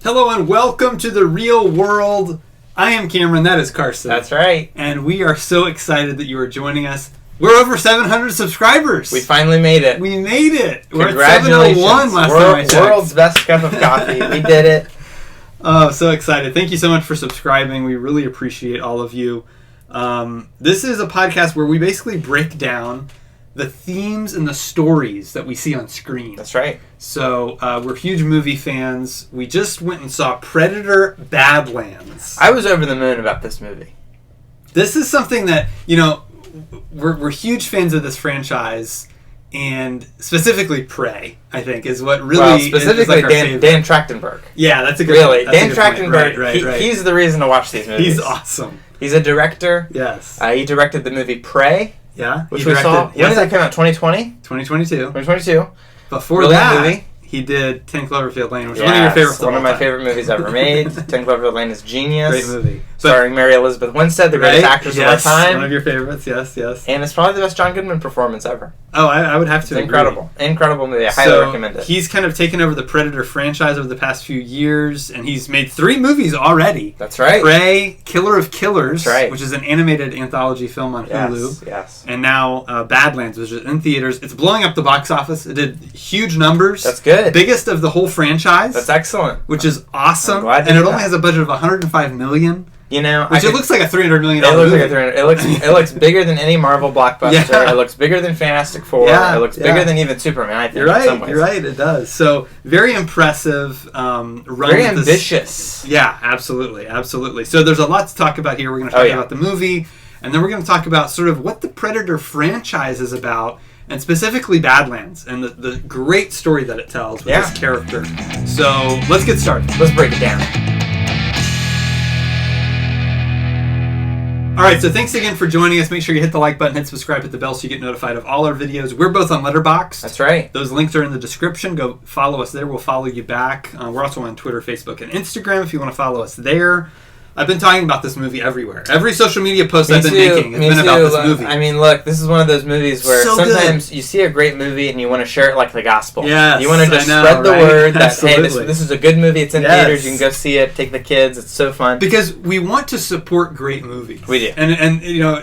Hello and welcome to the real world. I am Cameron, that is Carson. That's right. And we are so excited that you are joining us. We're over 700 subscribers. We finally made it. We made it. We're at Congratulations. 701 last time I checked. World's best cup of coffee. We did it. Oh, so excited. Thank you so much for subscribing. We really appreciate all of you. This is a podcast where we basically break down the themes and the stories that we see on screen. That's right. So we're huge movie fans. We just went and saw Predator Badlands. I was over the moon about this movie. This is something that, you know, we're huge fans of this franchise, and specifically Prey, I think, is what really specifically is like our Dan Trachtenberg. Yeah, that's a good Really, that's Dan a good point. Trachtenberg, Right. he's the reason to watch these movies. He's awesome. He's a director. Yes. He directed the movie Prey. Yeah. Which we saw. When did that come out? 2020? 2022. 2022. Before Brilliant that, movie. He did 10 Cloverfield Lane, which is one of your favorites of all one of my time. favorite movies ever made. 10 Cloverfield Lane is genius. Great movie. Starring Mary Elizabeth Winstead, the greatest actress of our time. One of your favorites, yes. And it's probably the best John Goodman performance ever. Oh, I would have to It's agree. incredible. Incredible movie. I highly recommend it. He's kind of taken over the Predator franchise over the past few years, and he's made 3 movies already. That's right. Prey, Killer of Killers, That's right. which is an animated anthology film on Hulu. Yes. And now Badlands, which is in theaters. It's blowing up the box office. It did huge numbers. That's good. Biggest of the whole franchise. That's excellent. Which is awesome. I'm glad to and it hear only that. has a budget of $105 million. You know, Which it looks like a $300 million it looks movie. like a 300. It looks bigger than any Marvel blockbuster. Yeah. It looks bigger than Fantastic Four. Yeah, It looks bigger than even Superman. I think. You're in some right. ways. You're right. It does. So very impressive. Very ambitious. Yeah, absolutely. So there's a lot to talk about here. We're going to talk about the movie, and then we're going to talk about sort of what the Predator franchise is about, and specifically Badlands, and the great story that it tells with this character. So let's get started. Let's break it down. All right, so thanks again for joining us. Make sure you hit the like button, hit subscribe, hit the bell so you get notified of all our videos. We're both on Letterboxd. That's right. Those links are in the description. Go follow us there. We'll follow you back. We're also on Twitter, Facebook, and Instagram if you want to follow us there. I've been talking about this movie everywhere. Every social media post I've been making has been about this movie. I mean, look, this is one of those movies where sometimes you see a great movie and you want to share it like the gospel. Yes, you want to just spread the word that, hey, this is a good movie. It's in theaters. You can go see it. Take the kids. It's so fun. Because we want to support great movies. We do. And you know,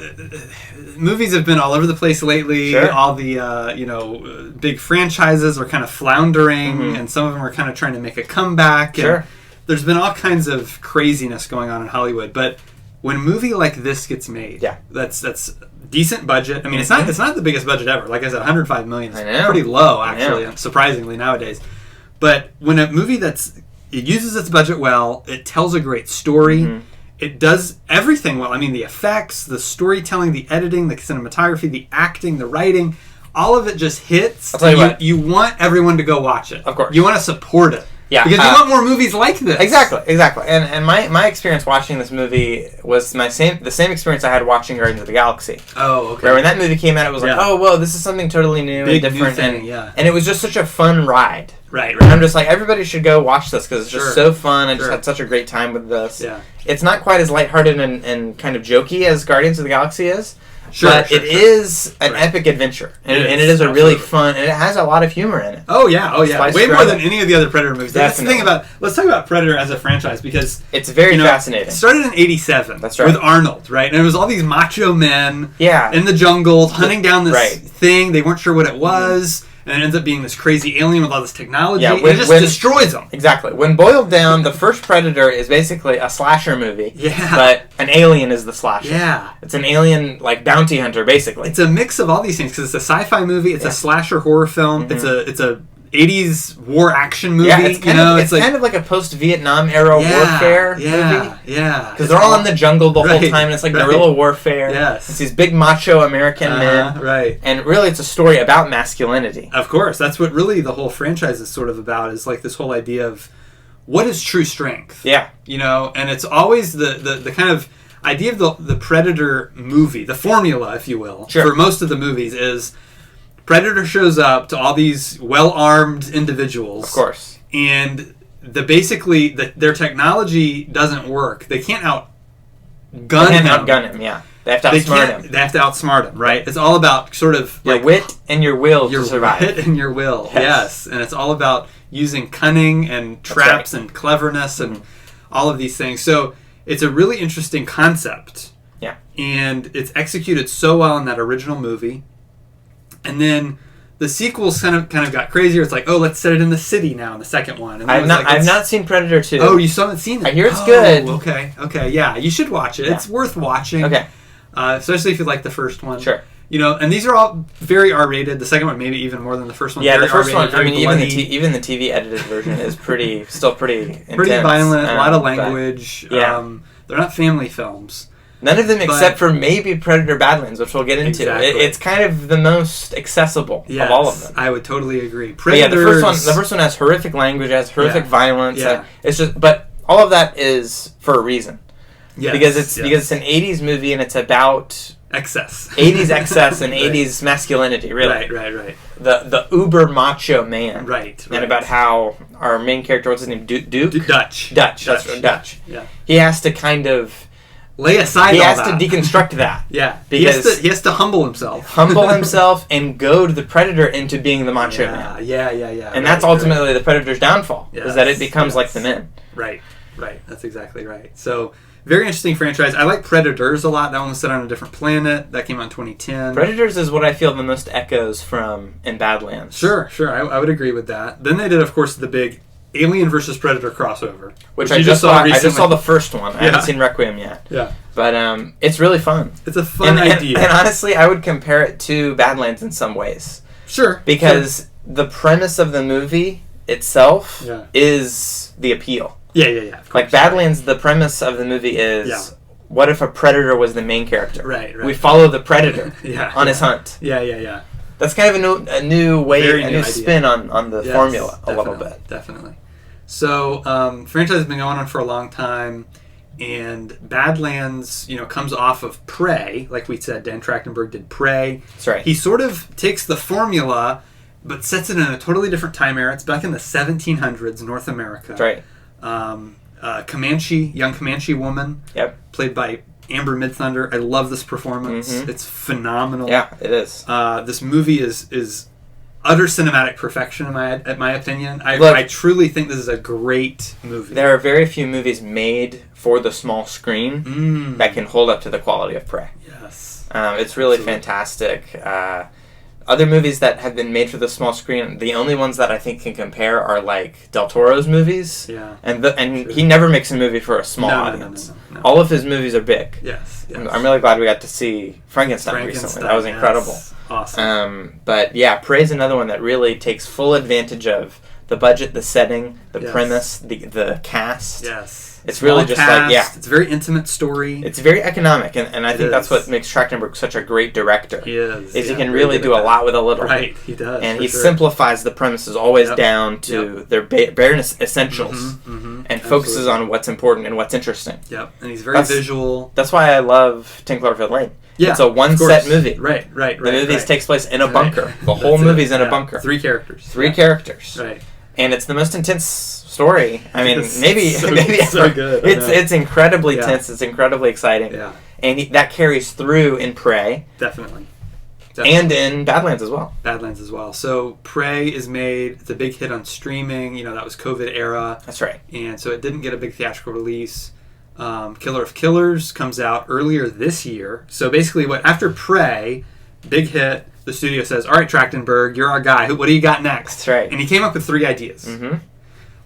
movies have been all over the place lately. Sure. All the big franchises are kind of floundering, and some of them are kind of trying to make a comeback. Sure. And there's been all kinds of craziness going on in Hollywood, but when a movie like this gets made, that's decent budget. I mean, it's not the biggest budget ever. Like I said, $105 million is pretty low, actually, surprisingly nowadays. But when a movie it uses its budget well, it tells a great story. It does everything well. I mean, the effects, the storytelling, the editing, the cinematography, the acting, the writing, all of it just hits. I'll tell you what. You want everyone to go watch it. Of course. You want to support it. Yeah, because you want more movies like this. Exactly. And my experience watching this movie was the same experience I had watching Guardians of the Galaxy. Oh, okay. Where when that movie came out, it was like, oh, whoa, this is something totally new and different, new thing, and it was just such a fun ride. Right. And I'm just like, everybody should go watch this because it's just so fun. I just had such a great time with this. Yeah. It's not quite as lighthearted and kind of jokey as Guardians of the Galaxy is. But it is an epic adventure, and it is a really fun, and it has a lot of humor in it. Oh yeah, way more than any of the other Predator movies. Definitely. That's the thing let's talk about Predator as a franchise, because it's very fascinating. It started in '87. That's right. With Arnold, right? And it was all these macho men, in the jungle hunting down this thing. They weren't sure what it was. And it ends up being this crazy alien with all this technology. It just destroys them. Exactly. When boiled down, the first Predator is basically a slasher movie. Yeah. But an alien is the slasher. Yeah. It's an alien, like, bounty hunter, basically. It's a mix of all these things, because it's a sci-fi movie, it's a slasher horror film, it's a 80s war action movie. Yeah, it's kind of like a post-Vietnam era warfare movie. Yeah. Because they're all in the jungle the whole time, and it's like guerrilla warfare. Yes. It's these big macho American men. Right. And really, it's a story about masculinity. Of course. That's what really the whole franchise is sort of about, is like this whole idea of what is true strength. Yeah. You know, and it's always the kind of idea of the Predator movie, the formula, if you will, for most of the movies is Predator shows up to all these well-armed individuals. Of course. And their technology doesn't work. They can't outgun him. Outgun him, yeah. They have to outsmart him. They have to outsmart him, right? It's all about sort of your wit and your will to survive. Your wit and your will, yes. And it's all about using cunning and traps and cleverness and all of these things. So it's a really interesting concept. Yeah. And it's executed so well in that original movie. And then the sequels kind of got crazier. It's like, oh, let's set it in the city now in the second one. And I've not seen Predator 2. Oh, you still haven't seen it? I hear it's good. Okay, yeah. You should watch it. Yeah. It's worth watching. Okay. Especially if you like the first one. Sure. You know, and these are all very R-rated. The second one maybe even more than the first one. Yeah, very the first R-rated, one, I mean, even the TV edited version is still pretty intense. Pretty violent, a lot of language. Yeah. They're not family films. None of them except for maybe Predator Badlands, which we'll get into. Exactly. It's kind of the most accessible of all of them. I would totally agree. Predators, the first one has horrific language, has horrific violence. Yeah. It's just, but all of that is for a reason. Yes. Because it's an 80s movie and it's about excess. 80s excess and 80s masculinity, really. Right. The uber macho man. Right. And about how our main character, what's his name? Duke? Dutch. That's right, Dutch. Yeah. He has to kind of lay aside he all has that. to deconstruct that. Yeah. Because he has to humble himself. Humble himself and goad the Predator into being the macho man. Yeah. And that's ultimately the Predator's downfall, is that it becomes like the men. Right. That's exactly right. So, very interesting franchise. I like Predators a lot. That one was set on a different planet. That came out in 2010. Predators is what I feel the most echoes from in Badlands. Sure. I would agree with that. Then they did, of course, the big Alien versus Predator crossover. Which I just saw recently. I just saw the first one. I haven't seen Requiem yet. Yeah. But it's really fun. It's a fun idea. And honestly, I would compare it to Badlands in some ways. Sure. Because the premise of the movie itself is the appeal. Yeah. Like Badlands, the premise of the movie is, what if a predator was the main character? Right. We follow the predator on his hunt. Yeah. That's kind of a new way, a new spin on the formula a little bit. Definitely. So, franchise has been going on for a long time, and Badlands, comes off of Prey. Like we said, Dan Trachtenberg did Prey. That's right. He sort of takes the formula, but sets it in a totally different time era. It's back in the 1700s, North America. That's right. Young Comanche woman. Yep. Played by Amber Midthunder. I love this performance. Mm-hmm. It's phenomenal. Yeah, it is. This movie is utter cinematic perfection in my opinion. I truly think this is a great movie. There are very few movies made for the small screen that can hold up to the quality of Prey. Yes. It's really fantastic. Other movies that have been made for the small screen, the only ones that I think can compare are like Del Toro's movies. Yeah. And he never makes a movie for a small audience. No. All of his movies are big. Yes. I'm really glad we got to see Frankenstein recently. That was incredible. Yes. Awesome. But yeah, Prey's another one that really takes full advantage of the budget, the setting, the premise, the cast. Yes. It's really just cast. It's a very intimate story. It's very economic, and I think that's what makes Trachtenberg such a great director. He is. He can really do a lot with a little. Right, he does. And he simplifies the premises always down to their bare essentials, and focuses on what's important and what's interesting. Yep, and he's very visual. That's why I love 10 Cloverfield Lane. Yeah, it's a one-set movie. Right. The movie takes place in a bunker. The whole movie's in a bunker. Three characters. Right. And it's the most intense story. I mean, maybe so good. It's incredibly tense. It's incredibly exciting. Yeah. And that carries through in Prey. Definitely. And in Badlands as well. So Prey is made. It's a big hit on streaming. That was COVID era. That's right. And so it didn't get a big theatrical release. Killer of Killers comes out earlier this year. So basically, after Prey, big hit. The studio says, all right, Trachtenberg, you're our guy. What do you got next? That's right. And he came up with 3 ideas. Mm-hmm.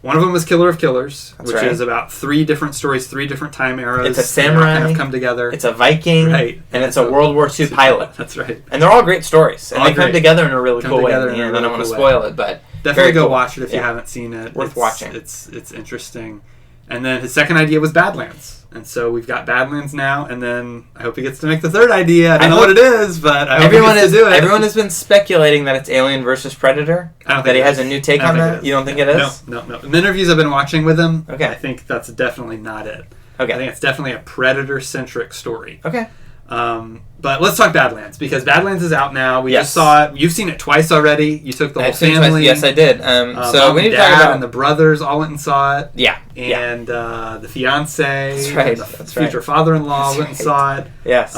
One of them was Killer of Killers, which is about 3 different stories, 3 different time eras. It's a samurai. Kind of come together. It's a Viking. Right. And it's a World War II pilot. That's right. And they're all great stories. And they come together in a really cool way. And I don't want to spoil it, but definitely go watch it if you haven't seen it. Worth watching. It's interesting. And then his second idea was Badlands. And so we've got Badlands now, and then I hope he gets to make the third idea. I don't know what it is, but I hope he gets to do it. Everyone has been speculating that it's Alien versus Predator. I don't think that he has a new take on that. You don't think it is? No. In the interviews I've been watching with him, I think that's definitely not it. Okay. I think it's definitely a Predator-centric story. Okay. But let's talk Badlands, because Badlands is out now. We just saw it. You've seen it twice already. You took the whole family. Yes, I did. So we need to talk about and the brothers all went and saw it. Yeah. And the fiance, that's right. the future father-in-law went and saw it. Yes.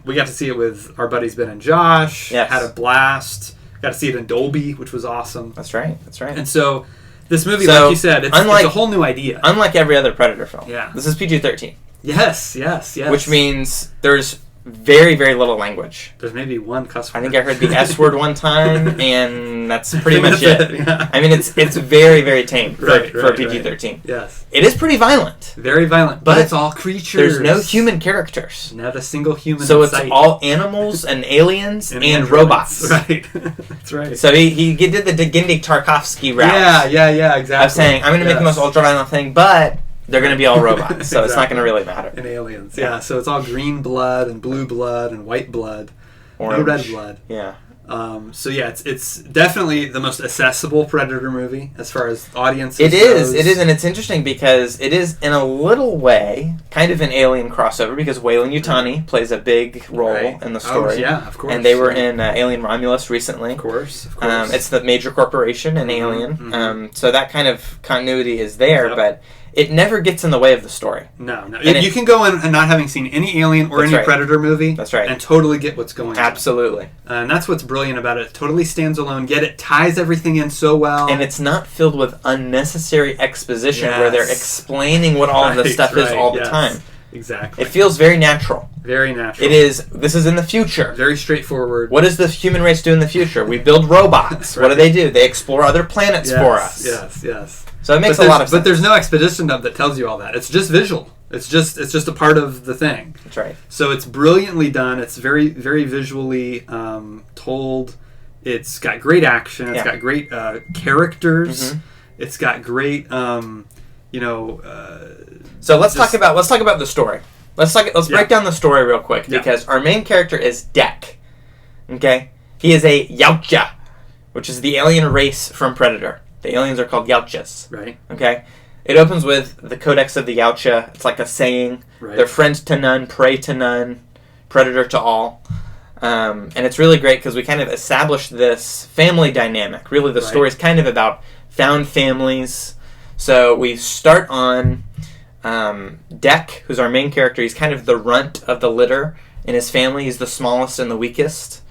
We got to see it with our buddies Ben and Josh. Yes. Had a blast. Got to see it in Dolby, which was awesome. That's right. That's right. And so this movie, like you said, it's a whole new idea. Unlike every other Predator film. Yeah. This is PG-13. Yes. Which means there's very, very little language. There's maybe one cuss word. I think I heard the S word one time, and that's pretty much it. Yeah. I mean, it's very, very tame for PG-13. Right. Yes. It is pretty violent. Very violent, but it's all creatures. There's no human characters. Not a single human So in it's sight. all animals and aliens and robots. Right. That's right. So he did the Gendy Tarkovsky route. Yeah, exactly. Of saying, I'm going to make the most ultra-violent thing, but they're going to be all robots, so it's not going to really matter. And aliens, yeah. So it's all green blood and blue blood and white blood, orange. No red blood. Yeah. So yeah, it's definitely the most accessible Predator movie as far as audiences It is, goes. And it's interesting because it is, in a little way, kind of an alien crossover, because Weyland-Yutani plays a big role in the story. Oh, yeah, of course. And they were in Alien Romulus recently. Of course. It's the major corporation in Alien. Mm-hmm. So that kind of continuity is there, but it never gets in the way of the story. No. You can go in and not having seen any Alien or any Predator movie. That's right. And totally get what's going on. Absolutely. And that's what's brilliant about it. It totally stands alone, yet it ties everything in so well. And it's not filled with unnecessary exposition where they're explaining what all of this stuff is all the time. Exactly. It feels very natural. Very natural. It is. This is in the future. Very straightforward. What does the human race do in the future? We build robots. What do? They explore other planets for us. Yes. So it makes a lot of sense. But there's no exposition dump that tells you all that. It's just visual. It's just a part of the thing. That's right. So it's brilliantly done. It's very, very visually told. It's got great action. It's got great characters. Mm-hmm. It's got great, So let's talk about the story. Let's break down the story real quick because our main character is Dek. Okay, he is a Yautja, which is the alien race from Predator. The aliens are called Yautjas. Right. Okay. It opens with the Codex of the Yautja. It's like a saying. Right. They're friends to none, prey to none, predator to all. And it's really great because we kind of establish this family dynamic. Really, the story is kind of about found families. So we start on Dek, who's our main character. He's kind of the runt of the litter in his family. He's the smallest and the weakest.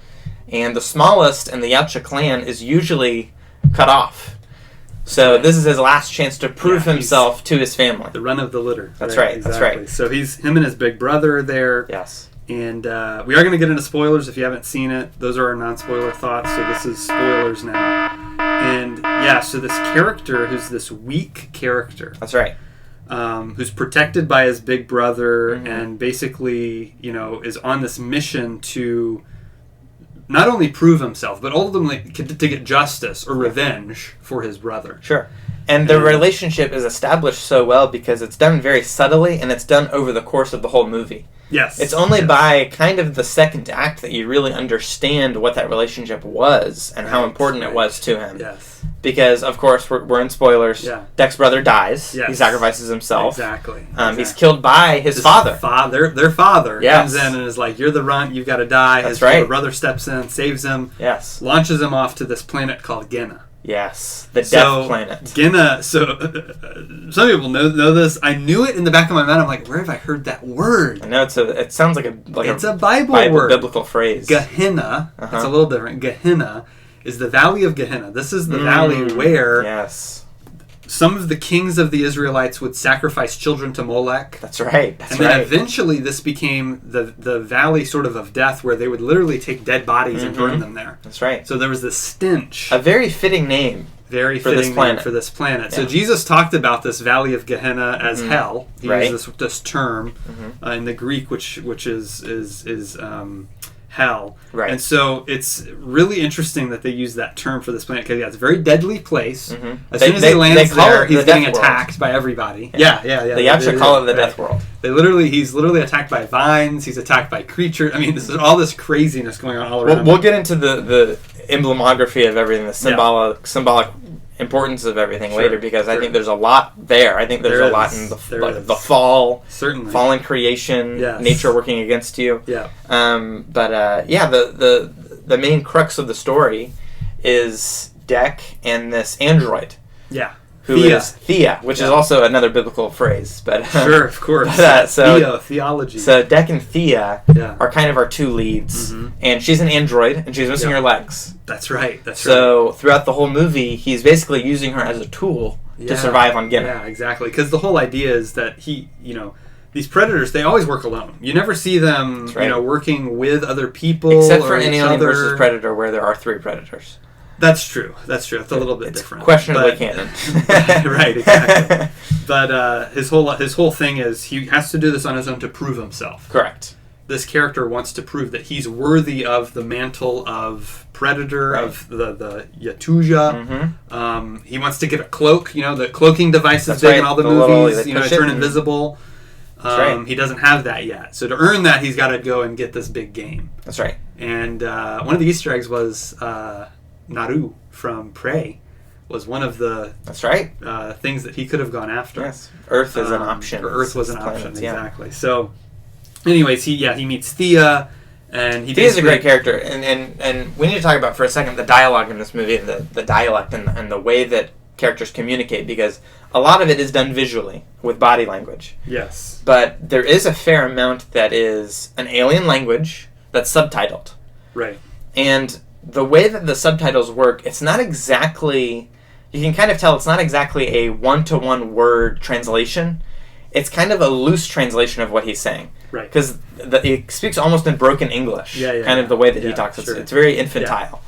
And the smallest in the Yautja clan is usually cut off. So this is his last chance to prove himself to his family. The run of the litter. That's right. Exactly. That's right. So him and his big brother are there. Yes. And we are going to get into spoilers if you haven't seen it. Those are our non-spoiler thoughts. So this is spoilers now. And so this character, who's this weak character. That's right. Who's protected by his big brother and basically, is on this mission to not only prove himself, but ultimately to get justice or revenge for his brother. Sure. And the relationship is established so well because it's done very subtly and it's done over the course of the whole movie. Yes. It's only by kind of the second act that you really understand what that relationship was and how important it was to him. Yes. Because, of course, we're in spoilers. Yeah. Dek's brother dies. Yes. He sacrifices himself. Exactly. He's killed by his father. Their father comes in and is like, "You're the runt. You've got to die." That's his brother steps in, saves him. Yes. Launches him off to this planet called Genna. Yes, the death planet. Genna. So some people know this. I knew it in the back of my mind. I'm like, where have I heard that word? I know it sounds like a Bible word, biblical phrase. Gehenna. It's a little different. Gehenna is the valley of Gehenna. This is the valley where some of the kings of the Israelites would sacrifice children to Molech. That's right. And then eventually this became the valley sort of death where they would literally take dead bodies and burn them there. That's right. So there was this stench. A very fitting name. Very fitting name for this planet. Yeah. So Jesus talked about this valley of Gehenna as hell. He used this term in the Greek, which is hell. Right. And so it's really interesting that they use that term for this planet because it's a very deadly place. As soon as he lands there, he's getting attacked by everybody. Yeah. They actually call it the death world. He's literally attacked by vines. He's attacked by creatures. I mean, this is all this craziness going on all around. We'll get into the emblemography of everything, the symbolic importance of everything later, because I think there's a lot there. I think there's a lot in the fall, certainly, fallen creation, nature working against you. Yeah. The main crux of the story is Dek and this android. Yeah. Who is Thea, which is also another biblical phrase, but sure, of course. Theology. So Dek and Thea are kind of our two leads, and she's an android, and she's missing her legs. That's right. So throughout the whole movie, he's basically using her as a tool to survive on Guinea. Yeah, exactly. Because the whole idea is that these predators, they always work alone. You never see them, working with other people, except for in Alien vs. Predator, where there are 3 predators. That's true. It's a little bit different. Questionably canon. Right, exactly. But his whole thing is he has to do this on his own to prove himself. Correct. This character wants to prove that he's worthy of the mantle of Predator, of the Yatuja. He wants to get a cloak. The cloaking device is big in all the movies. Turn invisible. He doesn't have that yet. So to earn that, he's got to go and get this big game. That's right. And one of the Easter eggs was Naru from Prey was one of the things that he could have gone after. Yes, Earth is an option. Earth was an option, exactly. So, anyways, he meets Thea, and Thea's a great character, and we need to talk about for a second the dialogue in this movie, the dialect and the way that characters communicate, because a lot of it is done visually with body language. Yes, but there is a fair amount that is an alien language that's subtitled. Right, and the way that the subtitles work, it's not exactly... You can kind of tell it's not exactly a one-to-one word translation. It's kind of a loose translation of what he's saying. Right. Because he speaks almost in broken English. The way that he talks. Sure. It's very infantile.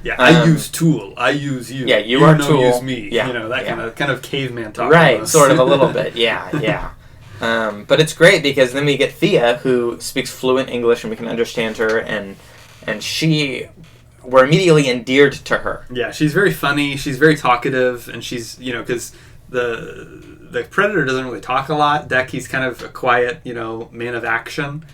Yeah, I use tool. I use you. Yeah, you are tool. Use me. Yeah. Kind of caveman talk. Right, almost. Sort of a little bit. Yeah. But it's great because then we get Thea, who speaks fluent English and we can understand her, and we're immediately endeared to her. Yeah, she's very funny. She's very talkative, and she's because the Predator doesn't really talk a lot. Dek, he's kind of a quiet man of action.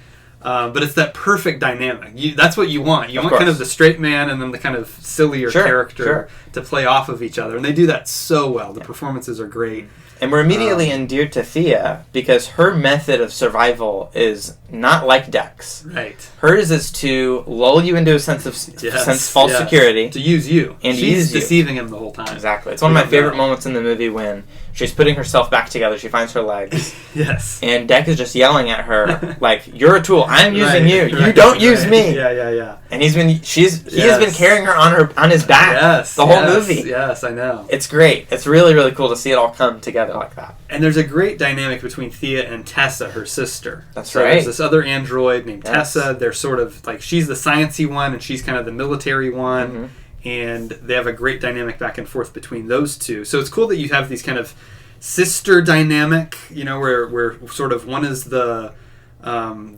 But it's that perfect dynamic. That's what you want. You want kind of the straight man and then the kind of sillier character to play off of each other, and they do that so well. The performances are great. And we're immediately endeared to Thea because her method of survival is not like Dek's. Right. Hers is to lull you into a sense of false security. To use you. And she's deceiving him the whole time. Exactly. It's one of my favorite moments in the movie when she's putting herself back together. She finds her legs. Yes. And Dek is just yelling at her like, "You're a tool. I'm using you. You don't use me." Yeah. And he has been carrying her on his back the whole movie. Yes, I know. It's great. It's really, really cool to see it all come together like that. And there's a great dynamic between Thea and Tessa, her sister. That's so right. There's this other android named Tessa. They're sort of like, she's the sciencey one and she's kind of the military one. And they have a great dynamic back and forth between those two. So it's cool that you have these kind of sister dynamic, where sort of one is the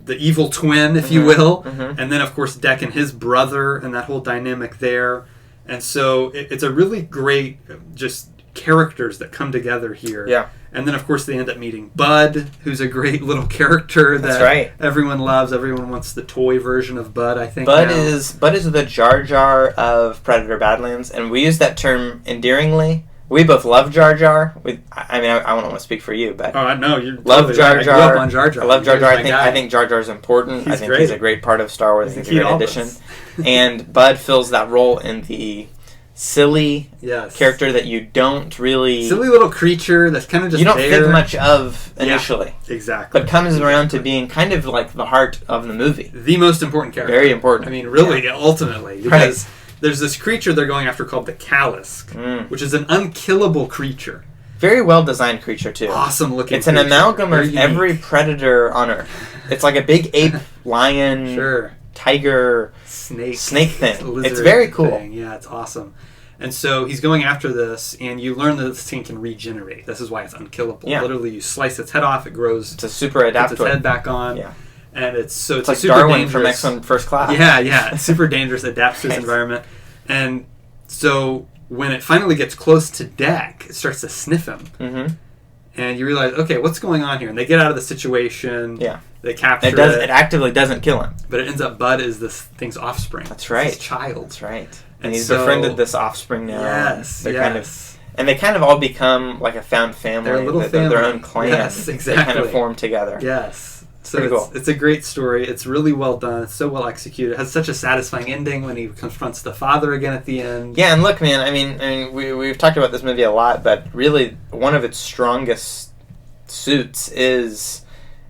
evil twin, if you will, and then of course Dek and his brother, and that whole dynamic there. And so it's a really great just characters that come together here. Yeah. And then of course they end up meeting Bud, who's a great little character that everyone loves. Everyone wants the toy version of Bud, I think. Bud is the Jar Jar of Predator Badlands, and we use that term endearingly. We both love Jar Jar. I don't want to speak for you, but I know you love Jar Jar. I grew up on Jar Jar. I love Jar Jar. I think Jar Jar is important. I think great. He's a great part of Star Wars. I think he's a great addition. And Bud fills that role in the silly character that you don't really... Silly little creature that's kind of just you don't think much of initially. Yeah, exactly. But comes around to being kind of like the heart of the movie. The most important character. Very important. I mean, really, ultimately. Because there's this creature they're going after called the Calisk, which is an unkillable creature. Very well designed creature, too. Awesome looking It's an amalgam of every predator on Earth. It's like a big ape, lion, tiger, snake thing. It's very cool. Yeah, it's awesome. And so he's going after this, and you learn that this thing can regenerate. This is why it's unkillable. Yeah. Literally, you slice its head off, it grows. It's a super adaptoid. Puts its head back on. Yeah. And it's like a super Darwin dangerous, from X-Men First Class. Yeah. It's super dangerous, adapts to its environment. And so when it finally gets close to Dek, it starts to sniff him. Mm-hmm. And you realize, okay, what's going on here? And they get out of the situation. Yeah. They capture it. It actively doesn't kill him. But it ends up Bud is this thing's offspring. That's right. It's his child. That's right. And he's befriended this offspring now. Yes. They're kind of And they kind of all become like a found family. They're a little family. Their own clan. Yes, exactly. They kind of form together. Yes. So pretty cool. It's a great story. It's really well done. It's so well executed. It has such a satisfying ending when he confronts the father again at the end. Yeah, and look, man, I mean we've talked about this movie a lot, but really one of its strongest suits is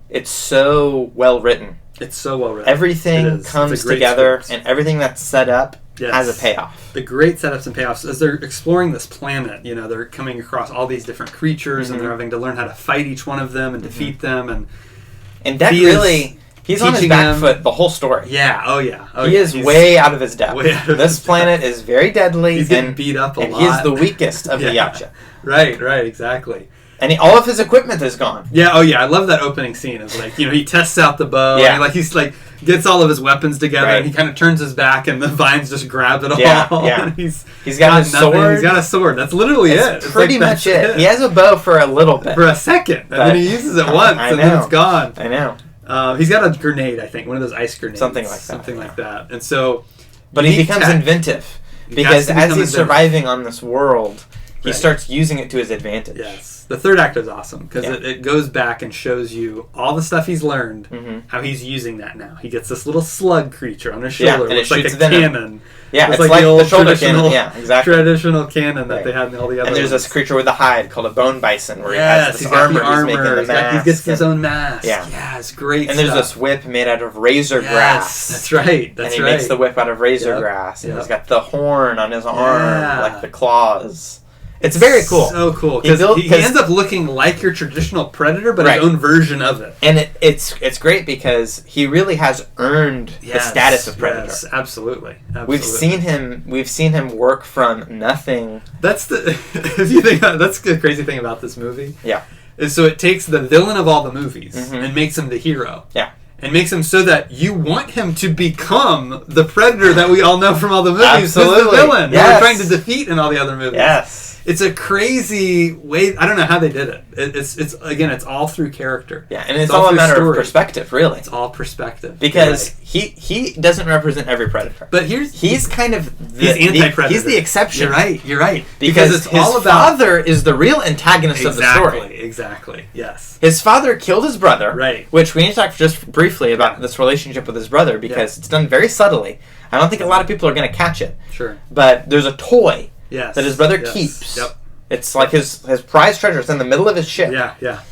it's so well written. It's so well written. Everything comes together, and everything that's set up has a payoff. The great setups and payoffs as they're exploring this planet. You know, they're coming across all these different creatures, and they're having to learn how to fight each one of them and defeat them. And Deck really, he's on his back foot the whole story. Yeah. Oh yeah. He is way out of his depth. This planet is very deadly. He's getting beat up a lot. And he is the weakest of the Yautja. Right. Exactly. And all of his equipment is gone. Yeah, I love that opening scene. It's like, he tests out the bow, and he's like, gets all of his weapons together, and he kind of turns his back, and the vines just grab it all. Yeah. And he's got his sword. He's got a sword. That's literally it. It's pretty much it. He has a bow for a little bit. For a second. And then he uses it once, and then it's gone. I know. He's got a grenade, I think, one of those ice grenades. Something like that. And so... But he becomes inventive, because as he's surviving on this world, he starts using it to his advantage. Yes. The third act is awesome because it goes back and shows you all the stuff he's learned, how he's using that now. He gets this little slug creature on his shoulder, and it's like a venom. cannon. Yeah, it's like the old the shoulder cannon. Yeah, exactly. Traditional cannon that they had in all the other. And there's this creature with a hide called a bone bison, where he has he's this armor. Got the armor. He's making the mask. He gets his own mask. Yeah, it's great. And there's this whip made out of razor grass. That's right. And he makes the whip out of razor grass, and he's got the horn on his arm, like the claws. It's very cool. So cool. Because he ends up looking like your traditional Predator, but his own version of it. And it's great because he really has earned the status of Predator. Yes, absolutely. We've seen him work from nothing. That's that's the crazy thing about this movie. Yeah. Is so it takes the villain of all the movies and makes him the hero. Yeah. And makes him so that you want him to become the Predator that we all know from all the movies. Absolutely. Who's the villain that we're trying to defeat in all the other movies. Yes. It's a crazy way. I don't know how they did it. It's all through character. Yeah, and it's all a matter of perspective, really. It's all perspective. Because he doesn't represent every Predator. But he's kind of he's anti-Predator. He's the exception. You're right. Because it's all about father is the real antagonist of the story. Exactly. Yes. His father killed his brother. Right. Which we need to talk just briefly about this relationship with his brother because it's done very subtly. I don't think a lot of people are going to catch it. Sure. But there's a toy. That his brother keeps. Yep. It's like his prized treasure. It's in the middle of his ship. Yeah.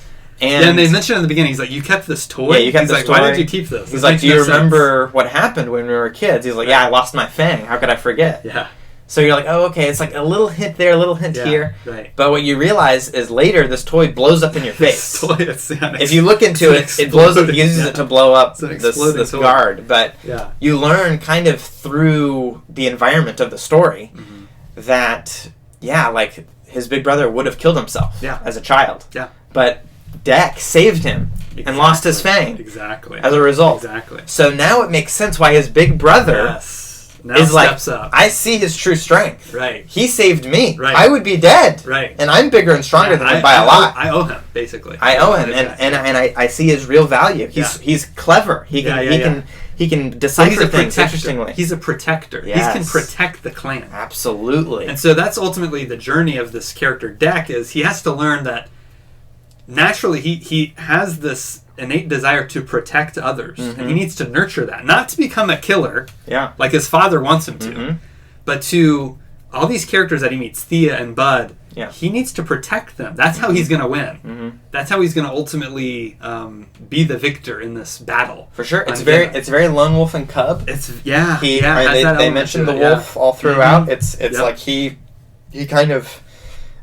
And they mentioned in the beginning, he's like, you kept this toy? Yeah, you kept this toy. Why did you keep this? He's like, do you remember what happened when we were kids? He's like, yeah, I lost my fang. How could I forget? Yeah. So you're like, oh, okay, it's like a little hint there, a little hint here. Right. But what you realize is later, this toy blows up in your face. If you look into it blows up. He uses it to blow up this guard. But you learn kind of through the environment of the story that, like his big brother would have killed himself as a child. Yeah. But Deck saved him and lost his fang. Exactly. As a result. Exactly. So now it makes sense why his big brother is like, I see his true strength. Right. He saved me. Right. I would be dead. Right. And I'm bigger and stronger than him by a lot. I owe him, basically. I owe him, and I see his real value. He's clever. He can decipher things interestingly. He's a protector. Yes. He can protect the clan. Absolutely. And so that's ultimately the journey of this character Deck is he has to learn that naturally he has this innate desire to protect others, and he needs to nurture that, not to become a killer, like his father wants him to, but to all these characters that he meets, Thea and Bud. He needs to protect them. That's how he's going to win. That's how he's going to ultimately be the victor in this battle. For sure, it's very lone wolf and cub. They mentioned the wolf all throughout. It's like he kind of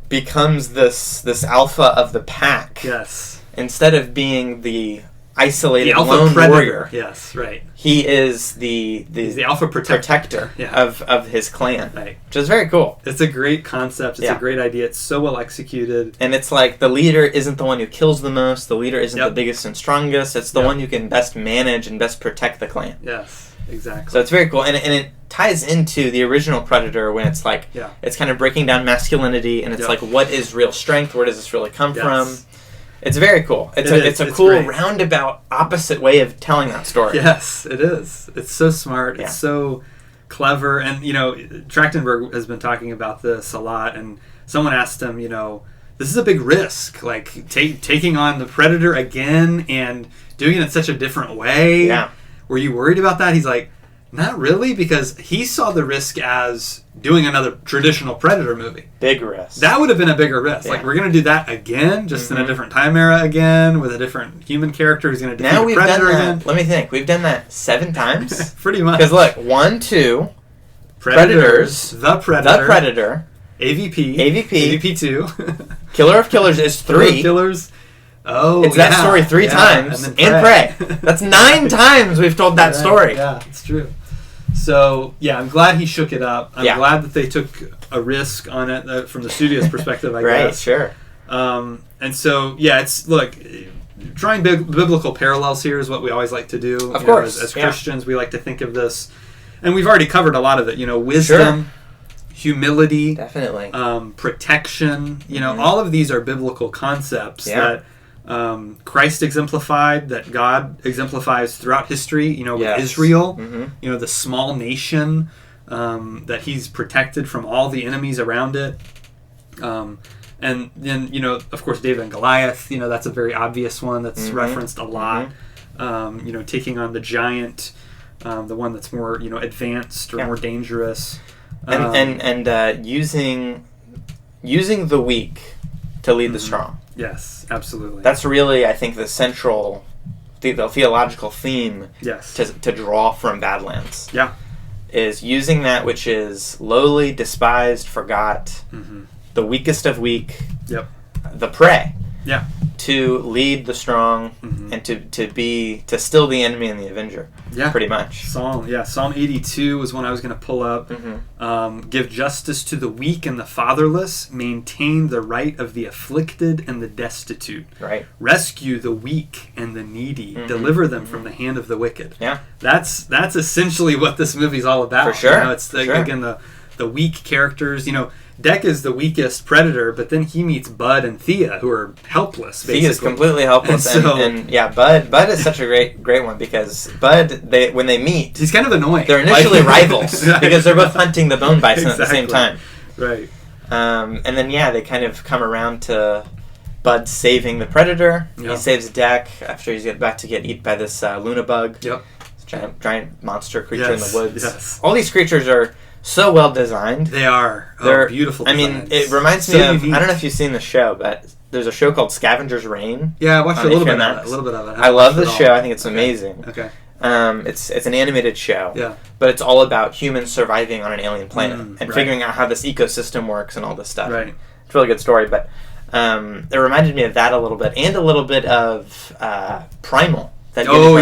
becomes this alpha of the pack. Yes. Instead of being the isolated alpha lone predator. Warrior. Yes, right. He is the alpha protector of his clan. Right. Which is very cool. It's a great concept. It's a great idea. It's so well executed. And it's like the leader isn't the one who kills the most. The leader isn't the biggest and strongest. It's the one who can best manage and best protect the clan. Yes, exactly. So it's very cool. And it ties into the original Predator when it's like it's kind of breaking down masculinity and it's like what is real strength? Where does this really come from? It's very cool. It's a cool great. Roundabout opposite way of telling that story. Yes, it is. It's so smart. It's so clever. And, Trachtenberg has been talking about this a lot. And someone asked him, this is a big risk, like taking on the Predator again and doing it in such a different way. Yeah. Were you worried about that? He's like, not really, because he saw the risk as doing another traditional Predator movie. Big risk. That would have been a bigger risk. Yeah. Like, we're going to do that again, just in a different time era again, with a different human character who's going to defeat the Predator again. Let me think. We've done that 7 times. Pretty much. Because look, 1, 2, Predators, The Predator, AVP, AVP2, Killer of Killers is 3. Killers. Oh, it's that story 3 times, and Prey. That's 9 times we've told that story. Yeah, it's true. So, yeah, I'm glad he shook it up. I'm glad that they took a risk on it from the studio's perspective, I guess. Right, sure. And so, yeah, it's, look, drawing biblical parallels here is what we always like to do. Of course. As Christians, we like to think of this. And we've already covered a lot of it. Wisdom, humility, definitely, protection. All of these are biblical concepts that Christ exemplified, that God exemplifies throughout history, with Israel, the small nation, that he's protected from all the enemies around it. And then, of course, David and Goliath, that's a very obvious one that's referenced a lot. Taking on the giant, the one that's more, advanced or more dangerous. And using the weak to lead the strong. Yes, absolutely. That's really, I think, the central, the theological theme to draw from Badlands. Yeah. Is using that which is lowly, despised, forgot, the weakest of weak, the prey, to lead the strong, and to still the enemy and the avenger. Yeah, pretty much. Psalm 82 was one I was going to pull up. Give justice to the weak and the fatherless. Maintain the right of the afflicted and the destitute. Right. Rescue the weak and the needy. Deliver them from the hand of the wicked. Yeah. That's essentially what this movie's all about. For sure. It's again the weak characters. Deck is the weakest Predator, but then he meets Bud and Thea, who are helpless, basically. Thea is completely helpless. And Bud is such a great one, because Bud, when they meet... He's kind of annoying. They're initially rivals, because they're both hunting the bone bison at the same time. Right. And then, they kind of come around to Bud saving the Predator. Yep. He saves Deck after he's about to get eaten by this Luna bug. Yep. Giant monster creature in the woods. Yes. All these creatures are... so well designed. They are. They're beautiful designs. It reminds me of... I don't know if you've seen the show, but there's a show called Scavenger's Reign. Yeah, I watched a little bit of it. I love the show. I think it's amazing. Okay. It's an animated show. Yeah. But it's all about humans surviving on an alien planet and figuring out how this ecosystem works and all this stuff. Right. It's a really good story, but it reminded me of that a little bit, and a little bit of Primal. Show.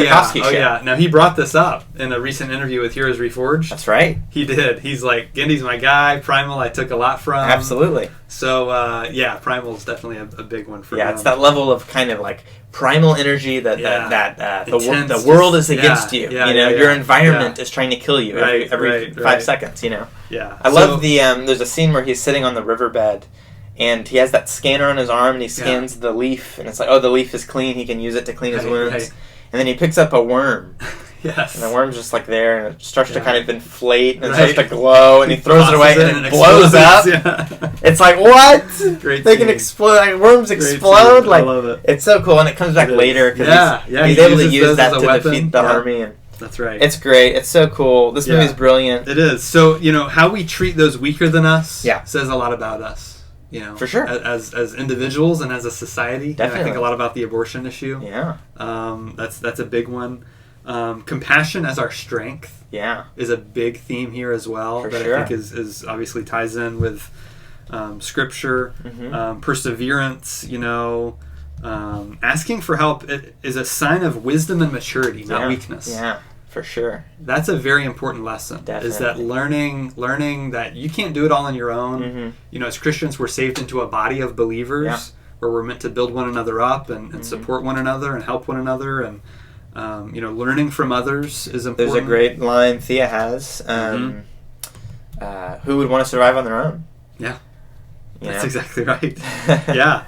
Yeah. Now, he brought this up in a recent interview with Heroes Reforged. That's right. He did. He's like, Gendy's my guy. Primal, I took a lot from. Absolutely. So, Primal's definitely a big one for him. Yeah, it's that level of kind of like primal energy that the world is against you. Your environment is trying to kill you every 5 seconds, Yeah. I love there's a scene where he's sitting on the riverbed, and he has that scanner on his arm, and he scans the leaf, and it's like, the leaf is clean, he can use it to clean his wounds. Right. And then he picks up a worm. Yes. And the worm's just like there, and it starts to kind of inflate, and it starts to glow, and he throws it away, and it blows up. Yeah. It's like, what? Great they can explode, like worms explode. I love it. It's so cool, and it comes back later, because he's able to use that to defeat the army. And that's right. It's great. It's so cool. This movie's brilliant. It is. So, how we treat those weaker than us says a lot about us. For sure, as individuals and as a society. Definitely. I think a lot about the abortion issue. Yeah, that's a big one. Compassion as our strength. Yeah, is a big theme here as well. For that sure. I think is obviously ties in with scripture. Perseverance. Asking for help is a sign of wisdom and maturity, not weakness. Yeah. For sure. That's a very important lesson. Definitely. Is that learning that you can't do it all on your own. As Christians, we're saved into a body of believers where we're meant to build one another up and support one another and help one another. And, learning from others is important. There's a great line Thea has. Who would want to survive on their own? Yeah. That's exactly right. Yeah.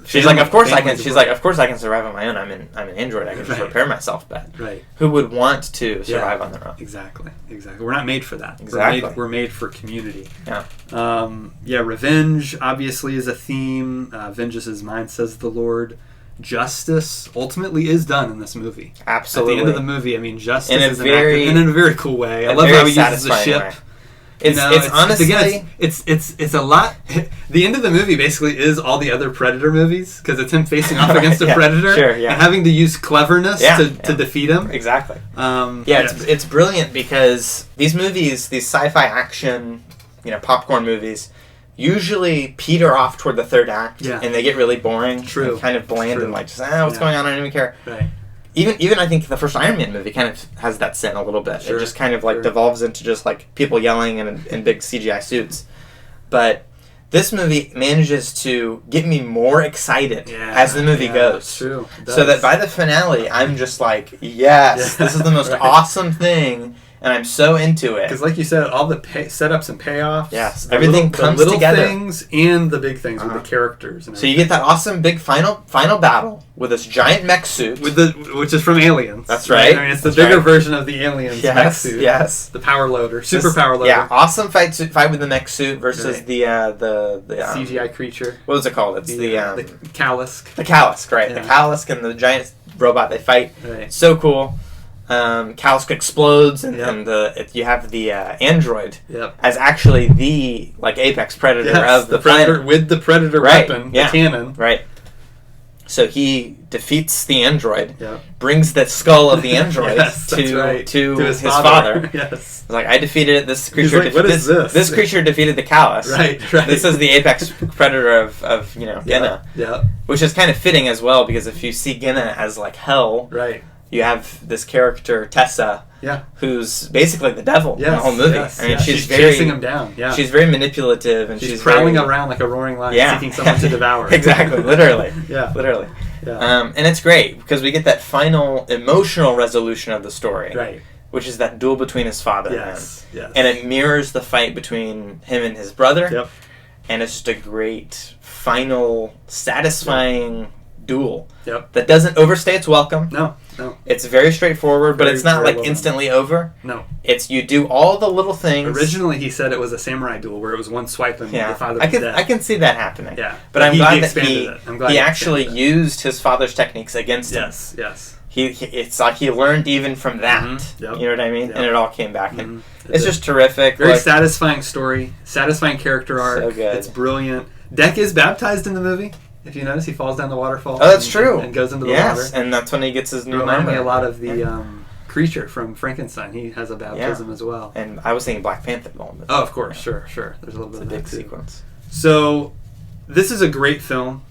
She's like, of course I can. She's like, of course I can survive on my own. I'm an android. I can just repair myself. But who would want to survive on their own? Exactly. We're not made for that. Exactly. We're made for community. Yeah. Revenge obviously is a theme. Vengeance is mine, says the Lord. Justice ultimately is done in this movie. Absolutely. At the end of the movie, I mean, justice in a is enacted in a very cool way. I love how he uses the ship. Way. It's honestly, again, it's a lot. The end of the movie basically is all the other Predator movies, because it's him facing off against a predator and having to use cleverness to defeat him. Exactly. It's brilliant, because these movies, these sci-fi action, popcorn movies, usually peter off toward the third act, and they get really boring, and kind of bland, and like just what's going on? I don't even care. Right. Even I think the first Iron Man movie kind of has that sin a little bit. It just kind of like devolves into just like people yelling in big CGI suits. But this movie manages to get me more excited as the movie goes. True. So that by the finale, I'm just like, yes, this is the most awesome thing. And I'm so into it. Because like you said, all the setups and payoffs. Everything comes the little together. Things and the big things with the characters. And so you get that awesome big final battle with this giant mech suit. Which is from Aliens. That's right. I mean, it's the bigger version of the Aliens mech suit. Yes. The power loader. Super power loader. Yeah, awesome fight with the mech suit versus the CGI creature. What is it called? It's the Callisk. The Callisk, right. Yeah. The Callisk and the giant robot they fight. Right. So cool. Callisk explodes, and you have the android as actually the apex predator of the predator planet. with the predator weapon, the cannon. Right. So he defeats the android, brings the skull of the android to his father. Yes. Like, I defeated it. This creature. What is this? This creature defeated the Callisk. Right. This is the apex predator of Genna. Yeah. Which is kind of fitting as well, because if you see Genna as like hell, you have this character Tessa, who's basically the devil in the whole movie. I mean, she's chasing him down. Yeah. She's very manipulative, and she's prowling around like a roaring lion, seeking someone to devour. Exactly, literally. Literally. Yeah. And it's great because we get that final emotional resolution of the story, which is that duel between his father and him. And it mirrors the fight between him and his brother. Yep. And it's just a great, final, satisfying duel. Yep. That doesn't overstay its welcome. No. It's very straightforward, but it's not like instantly over. No. It's you do all the little things. Originally, he said it was a samurai duel where it was one swipe and the father was dead. I can see that happening. Yeah. But I'm glad that he actually used his father's techniques against him. Yes. It's like he learned even from that. Mm-hmm. Yep. You know what I mean? Yep. And it all came back. And it's just terrific. Very satisfying story. Satisfying character arc. So good. It's brilliant. Deck is baptized in the movie. If you notice, he falls down the waterfall. Oh, that's true. And goes into the water. Yes, and that's when he gets his new Reminded number. me a lot of the creature from Frankenstein. He has a baptism as well. And I was thinking Black Panther moment. Oh, of course. Sure. There's a little bit of big that too. sequence. So, this is a great film.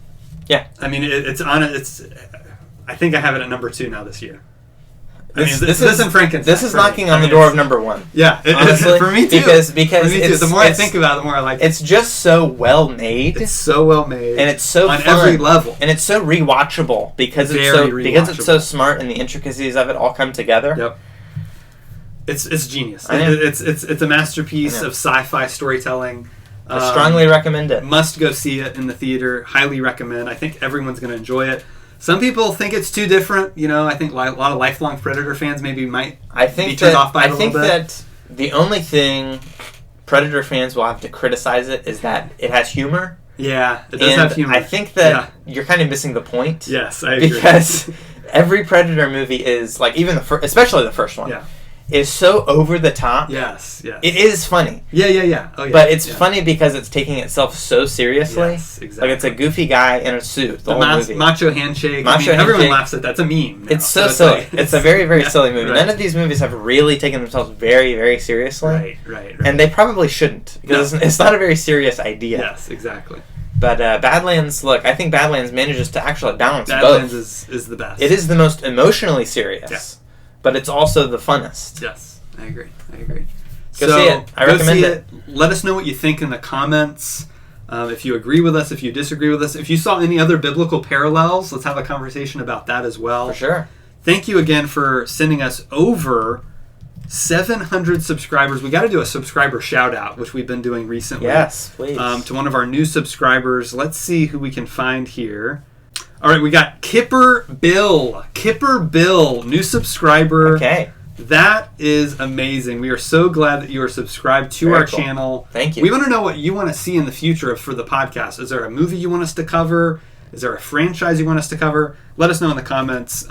Yeah. I mean, I think I have it at number 2 now this year. This and Frankenstein. This is knocking on the door of number 1. Yeah, honestly, for me too. Because the more I think about it, the more I like it. It's just so well made. It's so well made, and it's so on fun. every level, and it's so rewatchable because it's so smart, and the intricacies of it all come together. Yep. It's genius. It's a masterpiece of sci-fi storytelling. I strongly recommend it. Must go see it in the theater. Highly recommend. I think everyone's going to enjoy it. Some people think it's too different. I think a lot of lifelong Predator fans maybe might be turned off by it a little bit. I think that the only thing Predator fans will have to criticize it is that it has humor. Yeah, it does have humor. I think that you're kind of missing the point. Yes, I agree. Because every Predator movie is, like, even especially the first one, is so over the top. Yes. It is funny. Yeah. Oh, yeah. But it's funny because it's taking itself so seriously. Yes, exactly. Like, it's a goofy guy in a suit. The whole movie. Macho handshake. Everyone laughs at that. It's a meme now. It's so silly. It's a very, very silly movie. None of these movies have really taken themselves very, very seriously. Right. And they probably shouldn't. Because it's not a very serious idea. Yes, exactly. But Badlands, I think Badlands manages to actually balance both. Badlands is the best. It is the most emotionally serious. But it's also the funnest. Yes, I agree. Go see it. I recommend it. Let us know what you think in the comments. If you agree with us, if you disagree with us. If you saw any other biblical parallels, let's have a conversation about that as well. For sure. Thank you again for sending us over 700 subscribers. We got to do a subscriber shout out, which we've been doing recently. Yes, please. To one of our new subscribers. Let's see who we can find here. All right, we got Kipper Bill. Kipper Bill, new subscriber. Okay. That is amazing. We are so glad that you are subscribed to our channel. Thank you. We want to know what you want to see in the future for the podcast. Is there a movie you want us to cover? Is there a franchise you want us to cover? Let us know in the comments.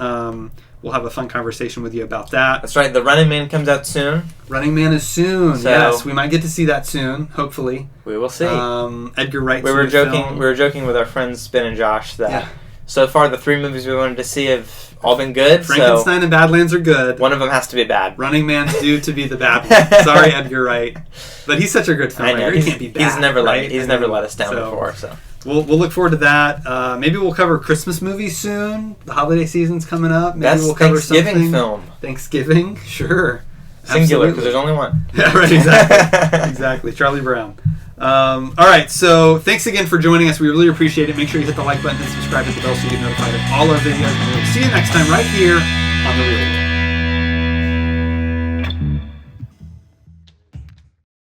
We'll have a fun conversation with you about that. That's right. The Running Man comes out soon. Running Man is soon. So, yes, we might get to see that soon. Hopefully, we will see. Edgar Wright's We were joking. film. We were joking with our friends Ben and Josh that so far the 3 movies we wanted to see have all been good. Frankenstein and Badlands are good. One of them has to be bad. Running Man's due to be the bad one. Sorry, Edgar Wright, but he's such a good filmmaker. He can't be bad. He's never let us down before. So. We'll look forward to that. Maybe we'll cover Christmas movies soon. The holiday season's coming up. Maybe we'll cover Thanksgiving film. Thanksgiving, sure. Singular, because there's only one. Yeah, right, exactly. Exactly. Charlie Brown. All right, so thanks again for joining us. We really appreciate it. Make sure you hit the like button and subscribe to the bell so you get notified of all our videos. And we'll see you next time right here on The Real World.